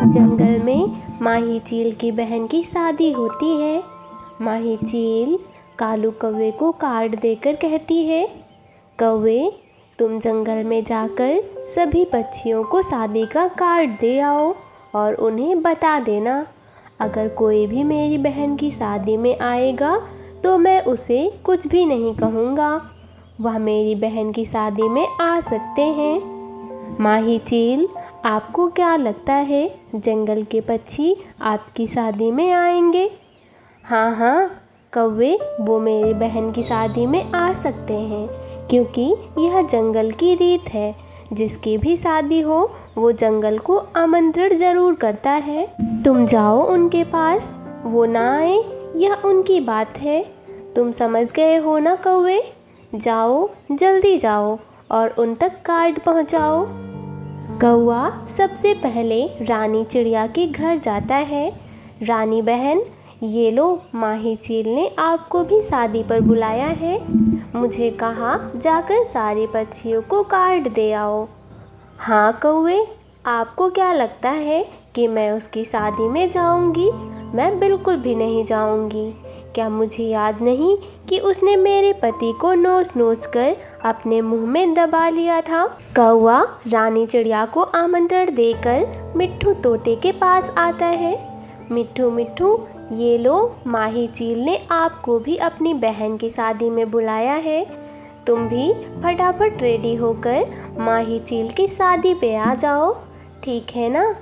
जंगल में माही चील की बहन की शादी होती है। माही चील कालू कौवे को कार्ड देकर कहती है, कौवे तुम जंगल में जाकर सभी पक्षियों को शादी का कार्ड दे आओ और उन्हें बता देना, अगर कोई भी मेरी बहन की शादी में आएगा तो मैं उसे कुछ भी नहीं कहूँगा, वह मेरी बहन की शादी में आ सकते हैं। माही चील, आपको क्या लगता है जंगल के पक्षी आपकी शादी में आएंगे? हाँ हाँ कौवे, वो मेरी बहन की शादी में आ सकते हैं, क्योंकि यह जंगल की रीत है। जिसकी भी शादी हो वो जंगल को आमंत्रण ज़रूर करता है। तुम जाओ उनके पास, वो ना आए यह उनकी बात है। तुम समझ गए हो ना कौवे? जाओ, जल्दी जाओ और उन तक कार्ड पहुँचाओ। कौवा सबसे पहले रानी चिड़िया के घर जाता है। रानी बहन, ये लो, माही चील ने आपको भी शादी पर बुलाया है। मुझे कहा जाकर सारे पक्षियों को कार्ड दे आओ। हाँ कौवे, आपको क्या लगता है कि मैं उसकी शादी में जाऊंगी? मैं बिल्कुल भी नहीं जाऊंगी। क्या मुझे याद नहीं कि उसने मेरे पति को नोच नोच कर अपने मुंह में दबा लिया था? कौवा रानी चिड़िया को आमंत्रण देकर मिट्ठू तोते के पास आता है। मिट्ठू मिट्ठू, ये लो, माही चील ने आपको भी अपनी बहन की शादी में बुलाया है। तुम भी फटाफट रेडी होकर माही चील की शादी पे आ जाओ, ठीक है ना?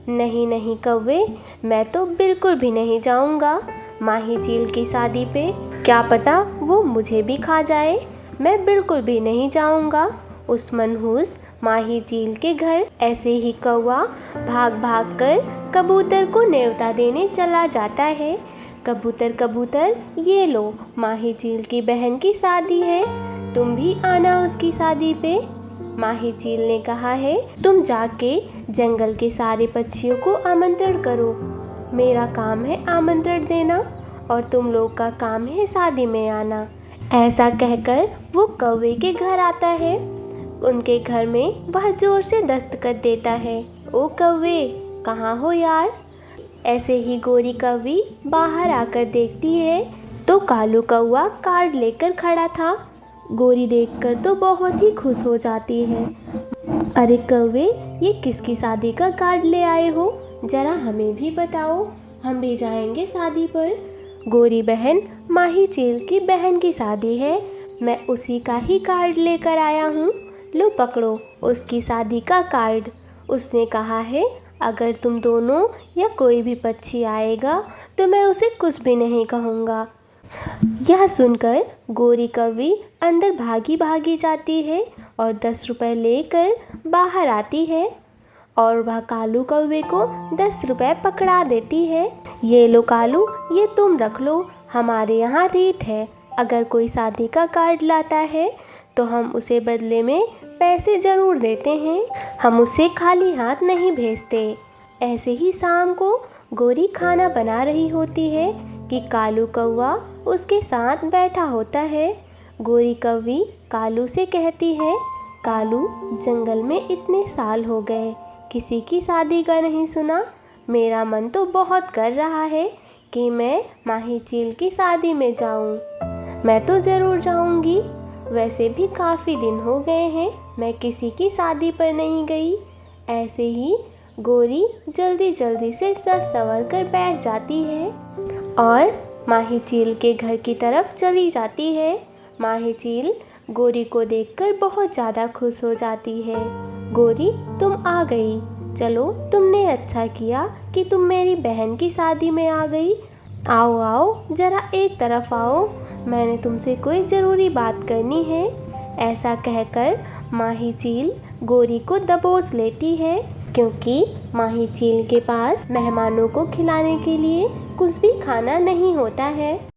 नहीं नहीं कौवे, मैं तो बिल्कुल भी नहीं जाऊंगा माही चील की शादी पे। क्या पता वो मुझे भी खा जाए। मैं बिल्कुल भी नहीं जाऊंगा उस मनहूस माही चील के घर। ऐसे ही कौवा भाग भाग कर कबूतर को न्योता देने चला जाता है। कबूतर कबूतर, ये लो, माही चील की बहन की शादी है, तुम भी आना उसकी शादी पे। माही चील ने कहा है, तुम जाके जंगल के सारे पक्षियों को आमंत्रण करो। मेरा काम है आमंत्रण देना और तुम लोग का काम है शादी में आना। ऐसा कहकर वो कौवे के घर आता है। उनके घर में वह जोर से दस्तखत देता है। ओ कौवे, कहाँ हो यार? ऐसे ही गोरी कौवी बाहर आकर देखती है तो कालू कौवा कार्ड लेकर खड़ा था। गोरी देखकर तो बहुत ही खुश हो जाती है। अरे कौवे, ये किसकी शादी का कार्ड ले आए हो? जरा हमें भी बताओ, हम भी जाएंगे शादी पर। गोरी बहन, माही चील की बहन की शादी है, मैं उसी का ही कार्ड लेकर आया हूँ। लो पकड़ो उसकी शादी का कार्ड। उसने कहा है अगर तुम दोनों या कोई भी पक्षी आएगा तो मैं उसे कुछ भी नहीं कहूँगा। यह सुनकर गोरी कौवी अंदर भागी भागी जाती है और 10 रुपए लेकर बाहर आती है और वह कालू कौवे को 10 रुपए पकड़ा देती है। ये लो कालू, ये तुम रख लो, हमारे यहाँ रीत है, अगर कोई शादी का कार्ड लाता है तो हम उसे बदले में पैसे ज़रूर देते हैं, हम उसे खाली हाथ नहीं भेजते। ऐसे ही शाम को गोरी खाना बना रही होती है कि कालू कौवा उसके साथ बैठा होता है। गोरी कौवी कालू से कहती है, कालू, जंगल में इतने साल हो गए, किसी की शादी का नहीं सुना। मेरा मन तो बहुत कर रहा है कि मैं माही चील की शादी में जाऊं। मैं तो ज़रूर जाऊंगी। वैसे भी काफ़ी दिन हो गए हैं मैं किसी की शादी पर नहीं गई। ऐसे ही गोरी जल्दी जल्दी से सज संवर कर बैठ जाती है और माही चील के घर की तरफ चली जाती है। माही चील गोरी को देखकर बहुत ज़्यादा खुश हो जाती है। गोरी, तुम आ गई, चलो, तुमने अच्छा किया कि तुम मेरी बहन की शादी में आ गई। आओ आओ, ज़रा एक तरफ आओ, मैंने तुमसे कोई ज़रूरी बात करनी है। ऐसा कहकर माही चील गोरी को दबोच लेती है, क्योंकि माही चील के पास मेहमानों को खिलाने के लिए कुछ भी खाना नहीं होता है।